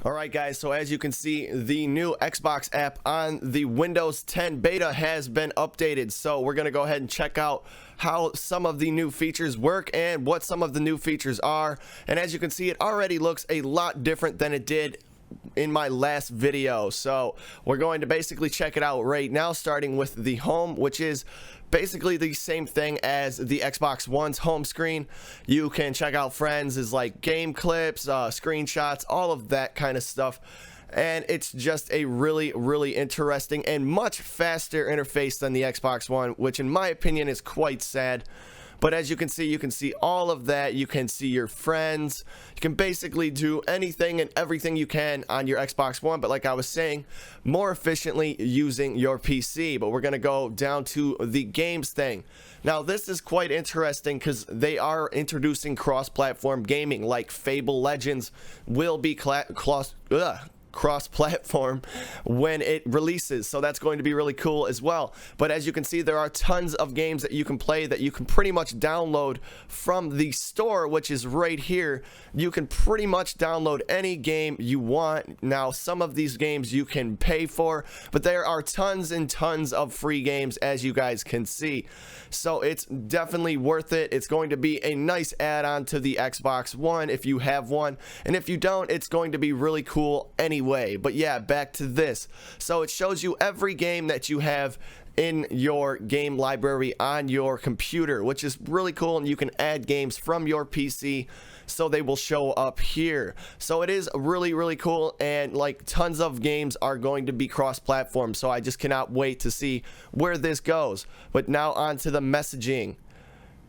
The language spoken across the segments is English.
Alright guys, so as you can see, the new Xbox app on the Windows 10 beta has been updated. So we're going to go ahead and check out how some of the new features work and what some of the new features are. And as you can see, it already looks a lot different than it did in my last video. So we're going to basically check it out right now, starting with the home, which is basically the same thing as the Xbox One's home screen. You can check out friends as like game clips, screenshots, all of that kind of stuff. And it's just a really interesting and much faster interface than the Xbox One, which in my opinion is quite sad. But as you can see all of that. You can see your friends. You can basically do anything and everything you can on your Xbox One, but like I was saying, more efficiently using your PC. But we're going to go down to the games thing. Now this is quite interesting because they are introducing cross-platform gaming, like Fable Legends will be cross-platform when it releases, so that's going to be really cool as well. But as you can see, there are tons of games that you can play that you can pretty much download from the store, which is right here. You can pretty much download any game you want. Now some of these games you can pay for, but there are tons and tons of free games, as you guys can see. So it's definitely worth it. It's going to be a nice add-on to the Xbox One if you have one, and if you don't, it's going to be really cool anyway. But yeah, back to this. So it shows you every game that you have in your game library on your computer, which is really cool, and you can add games from your PC, so they will show up here. So it is really cool, and like tons of games are going to be cross-platform, so I just cannot wait to see where this goes. But now on to the messaging.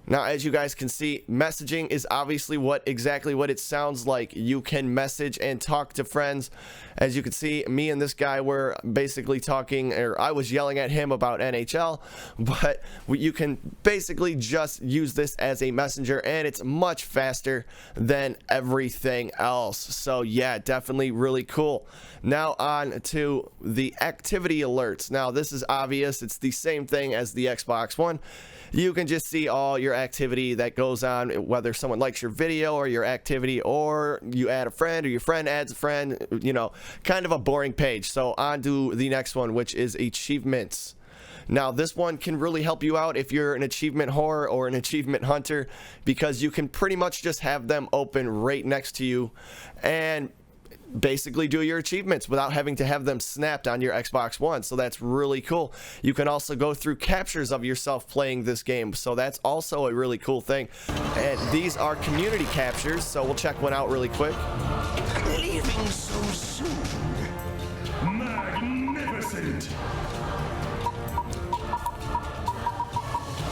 Now as you guys can see, messaging is obviously exactly what it sounds like. You can message and talk to friends. As you can see, me and this guy were basically talking, or I was yelling at him about NHL, but you can basically just use this as a messenger, and it's much faster than everything else. So yeah, definitely really cool. Now on to the activity alerts. Now this is obvious, it's the same thing as the Xbox One. You can just see all your activity that goes on, whether someone likes your video or your activity, or you add a friend or your friend adds a friend, you know, kind of a boring page. So on to the next one, which is achievements. Now this one can really help you out if you're an achievement whore or an achievement hunter, because you can pretty much just have them open right next to you and basically do your achievements without having to have them snapped on your Xbox One. So that's really cool. You can also go through captures of yourself playing this game, so that's also a really cool thing. And these are community captures, so we'll check one out really quick. Leaving so soon. Magnificent.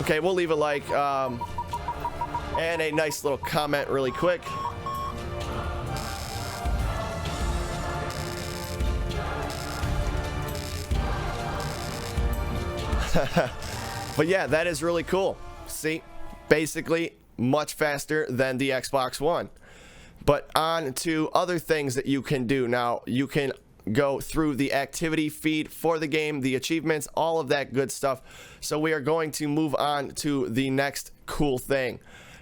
Okay, we'll leave a like and a nice little comment really quick. But yeah, that is really cool. See, basically much faster than the Xbox One. But on to other things that you can do. Now you can go through the activity feed for the game, the achievements, all of that good stuff. So we are going to move on to the next cool thing.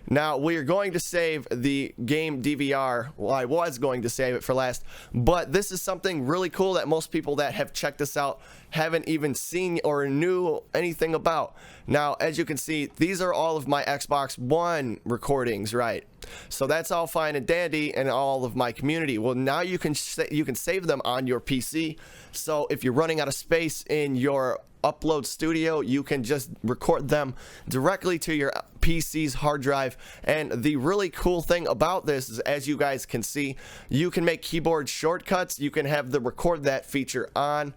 Now we are going to save the game DVR. Well, I was going to save it for last, but this is something really cool that most people that have checked this out haven't even seen or knew anything about. Now as you can see, these are all of my Xbox One recordings, right? So that's all fine and dandy, and all of my community. Well, now you can save them on your PC. So if you're running out of space in your upload studio, you can just record them directly to your PC's hard drive. And the really cool thing about this is, as you guys can see, you can make keyboard shortcuts. You can have the record that feature on,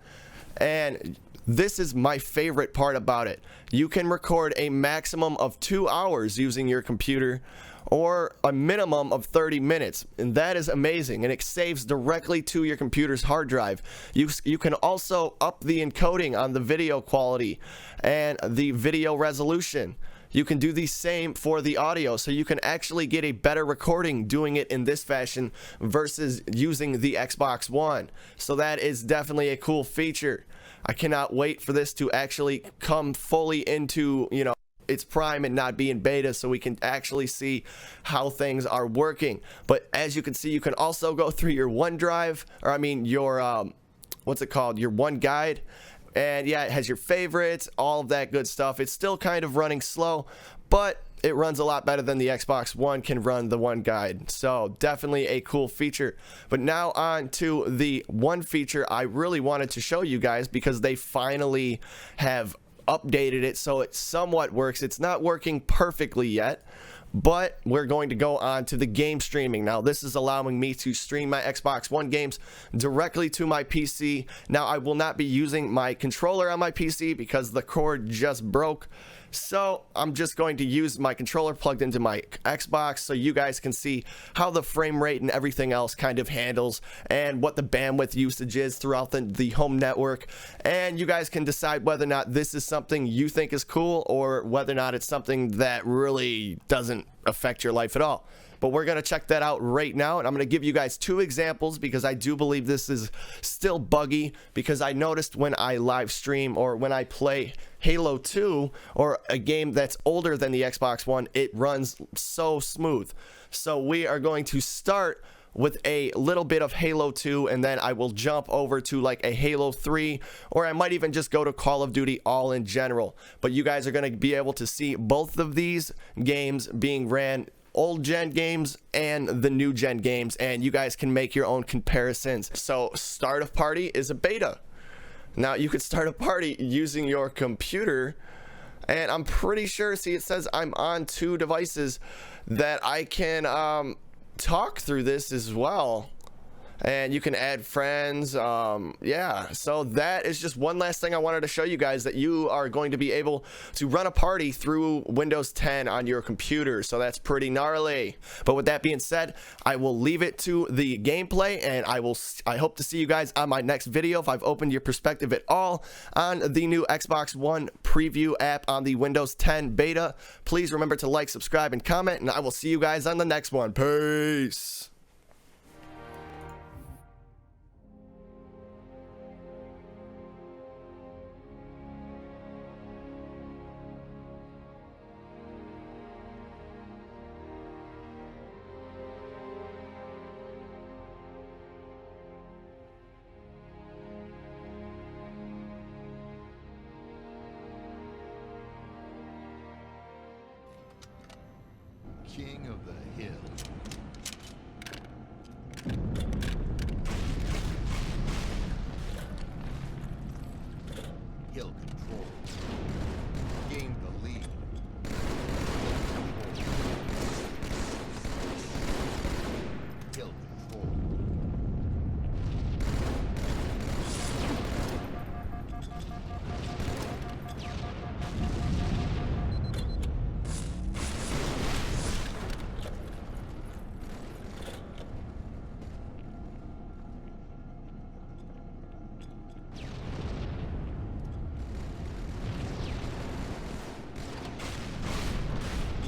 and this is my favorite part about it. You can record a maximum of 2 hours using your computer, or a minimum of 30 minutes, and that is amazing, and it saves directly to your computer's hard drive. You can also up the encoding on the video quality and the video resolution. You can do the same for the audio, so you can actually get a better recording doing it in this fashion versus using the Xbox One. So that is definitely a cool feature. I cannot wait for this to actually come fully into, its prime and not be in beta, so we can actually see how things are working. But as you can see, you can also go through your OneDrive, or I mean your what's it called, your One Guide, and yeah, it has your favorites, all of that good stuff. It's still kind of running slow, but it runs a lot better than the Xbox One can run the One Guide. So definitely a cool feature. But now on to the one feature I really wanted to show you guys, because they finally have updated it so it somewhat works. It's not working perfectly yet, but we're going to go on to the game streaming. Now this is allowing me to stream my Xbox One games directly to my PC. Now I will not be using my controller on my PC because the cord just broke. So I'm just going to use my controller plugged into my Xbox so you guys can see how the frame rate and everything else kind of handles, and what the bandwidth usage is throughout the home network. And you guys can decide whether or not this is something you think is cool, or whether or not it's something that really doesn't affect your life at all. But we're going to check that out right now, and I'm going to give you guys two examples, because I do believe this is still buggy, because I noticed when I live stream or when I play Halo 2 or a game that's older than the Xbox One, it runs so smooth. So we are going to start with a little bit of Halo 2, and then I will jump over to like a Halo 3, or I might even just go to Call of Duty all in general. But you guys are going to be able to see both of these games being ran, old gen games and the new gen games, and you guys can make your own comparisons. So start a party is a beta. Now you could start a party using your computer, and I'm pretty sure, see, it says I'm on 2 devices, that I can talk through this as well. And you can add friends. Yeah, so that is just one last thing I wanted to show you guys, that you are going to be able to run a party through Windows 10 on your computer. So that's pretty gnarly. But with that being said, I will leave it to the gameplay, and I hope to see you guys on my next video. If I've opened your perspective at all on the new Xbox One preview app on the Windows 10 beta, please remember to like, subscribe, and comment, and I will see you guys on the next one. Peace. King of the hill. Hill control. Gain the lead. Hill control.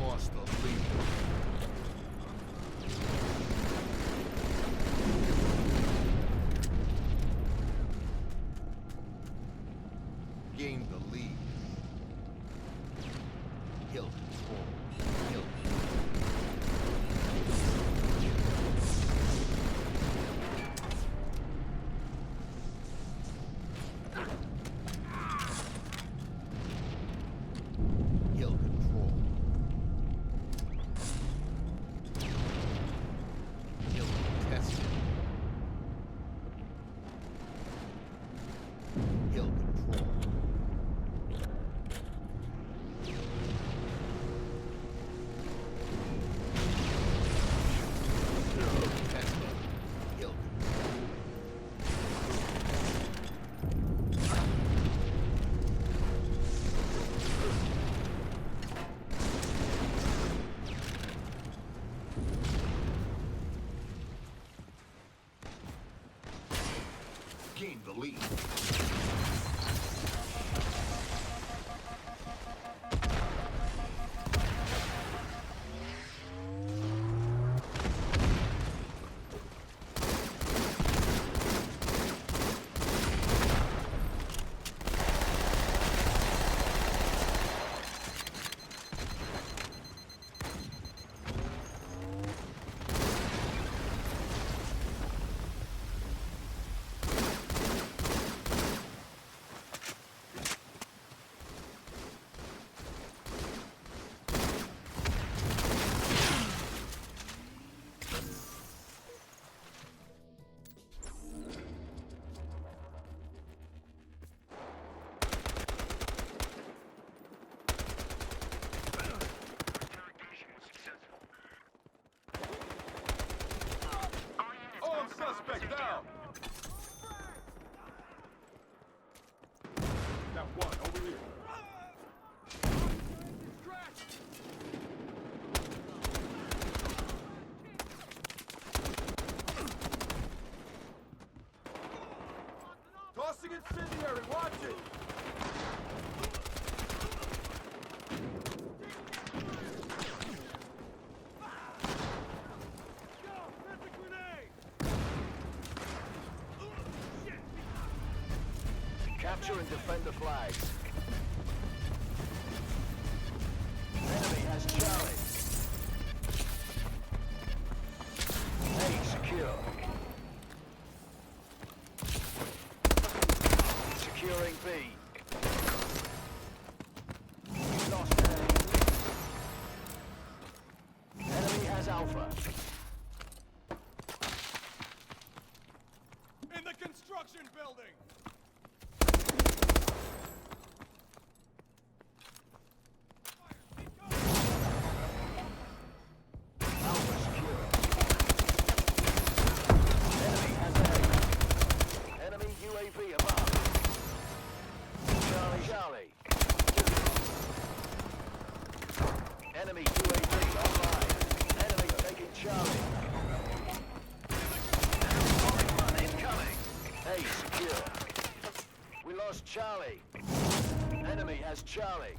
Lost the lead. Gain the lead. Hill control. Hill Hill control. Hill contested. Hill control. Contested. Hill gain the lead. Tossing incendiary, watch it! Capture and defend the flags. Enemy has Charlie. A secure. Securing B. We lost A. Enemy has Alpha. In the construction building! Alpha secure. Enemy has A. Enemy UAV above. Charlie. Enemy UAV online. Enemy taking Charlie. Enemy run incoming. A secure. We lost Charlie. Enemy has Charlie.